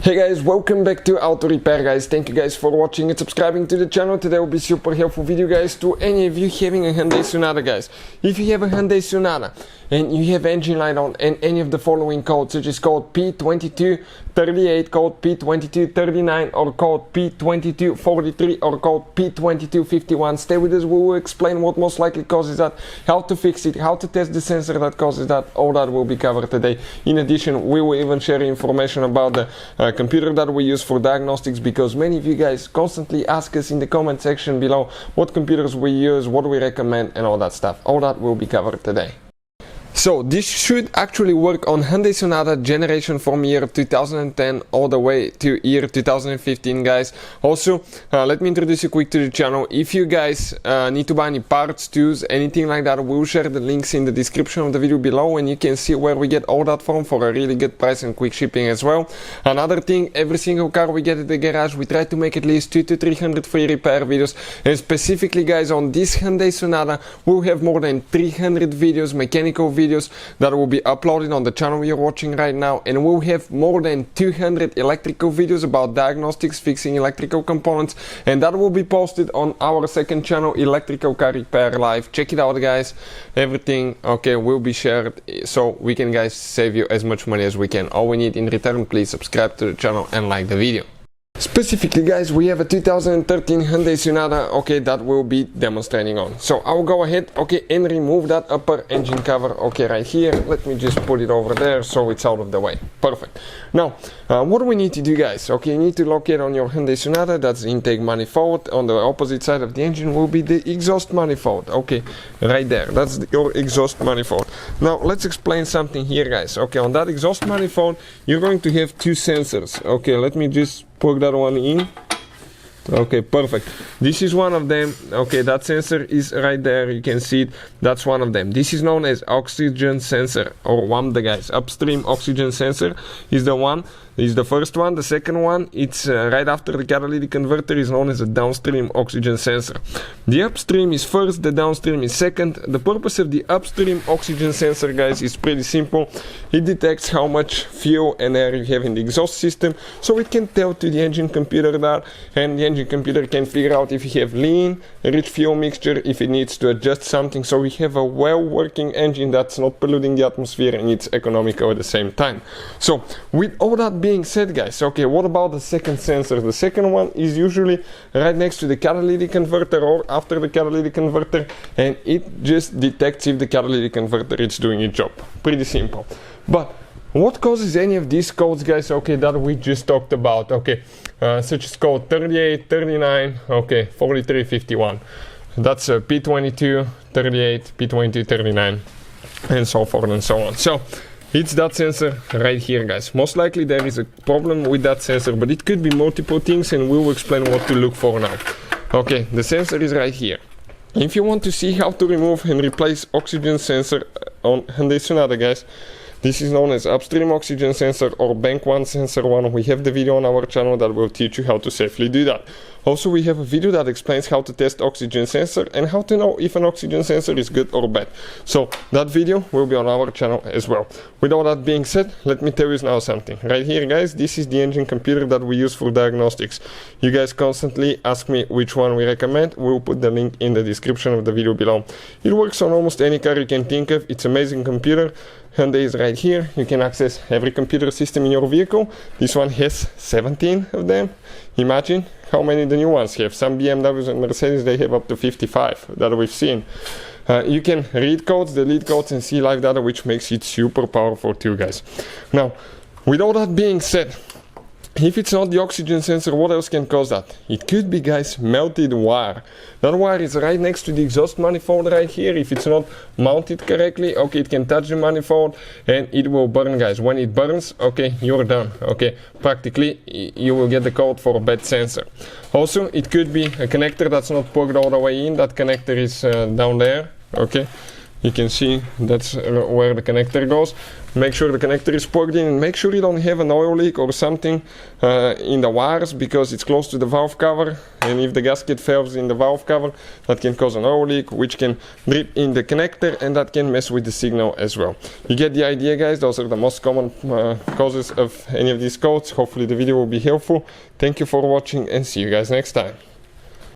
Hey guys, welcome back to Auto Repair guys. Thank you guys for watching and subscribing to the channel. Today will be super helpful video guys to any of you having a Hyundai Sonata guys. If you have a Hyundai Sonata and you have engine light on and any of the following codes such as code P2238, code P2239 or code P2243 or code P2251, stay with us. We will explain what most likely causes that, how to fix it, how to test the sensor that causes that. All that will be covered today. In addition, we will even share information about the computer that we use for diagnostics, because many of you guys constantly ask us in the comment section below what computers we use, what we recommend and all that stuff. All that will be covered today. So this should actually work on Hyundai Sonata generation from year 2010 all the way to year 2015 guys. Also, let me introduce you quick to the channel. If you guys need to buy any parts, tools, anything like that, we'll share the links in the description of the video below, and you can see where we get all that from for a really good price and quick shipping as well. Another thing, every single car we get at the garage, we try to make at least 200 to 300 free repair videos, and specifically guys on this Hyundai Sonata we'll have more than 300 videos, mechanical videos that will be uploaded on the channel you're watching right now, and we'll have more than 200 electrical videos about diagnostics, fixing electrical components, and that will be posted on our second channel, Electrical Car Repair Live. Check it out guys. Everything will be shared so we can guys save you as much money as we can. All we need in return, please subscribe to the channel and like the video. Specifically guys, we have a 2013 Hyundai Sonata, that we'll be demonstrating on. So I'll go ahead, and remove that upper engine cover, right here. Let me just put it over there so it's out of the way. Perfect. Now, what do we need to do guys? You need to locate on your Hyundai Sonata, that's the intake manifold. On the opposite side of the engine will be the exhaust manifold, right there. That's your exhaust manifold. Now, let's explain something here guys. On that exhaust manifold, you're going to have two sensors. Let me just plug that one in. Perfect. This is one of them. That sensor is right there. You can see it. That's one of them. This is known as oxygen sensor, or WAMDA guys. Upstream oxygen sensor is the one. Is the first one. The second one, it's right after the catalytic converter, is known as a downstream oxygen sensor. The upstream is first, the downstream is second. The purpose of the upstream oxygen sensor guys is pretty simple. It detects how much fuel and air you have in the exhaust system, so it can tell to the engine computer that, and the engine computer can figure out if you have lean, rich fuel mixture, if it needs to adjust something, so we have a well working engine that's not polluting the atmosphere and it's economical at the same time. So with all that being said guys, what about the second sensor? The second one is usually right next to the catalytic converter or after the catalytic converter, and it just detects if the catalytic converter is doing its job. Pretty simple. But what causes any of these codes guys, that we just talked about, such as code 38, 39, 43, 51. That's P2238, P2239, and so forth and so on. So it's that sensor right here guys. Most likely there is a problem with that sensor, but it could be multiple things, and we will explain what to look for now. The sensor is right here. If you want to see how to remove and replace oxygen sensor on Hyundai Sonata guys, this is known as upstream oxygen sensor or bank 1 sensor 1. We have the video on our channel that will teach you how to safely do that. Also, we have a video that explains how to test oxygen sensor and how to know if an oxygen sensor is good or bad. So that video will be on our channel as well. With all that being said, let me tell you now something. Right here guys, this is the engine computer that we use for diagnostics. You guys constantly ask me which one we recommend. We'll put the link in the description of the video below. It works on almost any car you can think of. It's an amazing computer. Hyundai is right here. You can access every computer system in your vehicle. This one has 17 of them. Imagine how many the new ones have. Some BMWs and Mercedes, they have up to 55 that we've seen. You can read codes, delete codes, and see live data, which makes it super powerful too guys. Now, with all that being said, if it's not the oxygen sensor, what else can cause that? It could be guys melted wire. That wire is right next to the exhaust manifold right here. If it's not mounted correctly, it can touch the manifold and it will burn guys. When it burns, you're done. Practically you will get the code for a bad sensor. Also, it could be a connector that's not plugged all the way in. That connector is down there. You can see that's where the connector goes. Make sure the connector is plugged in, and make sure you don't have an oil leak or something in the wires, because it's close to the valve cover, and if the gasket fails in the valve cover, that can cause an oil leak, which can drip in the connector, and that can mess with the signal as well. You get the idea, guys. Those are the most common causes of any of these codes. Hopefully the video will be helpful. Thank you for watching, and see you guys next time.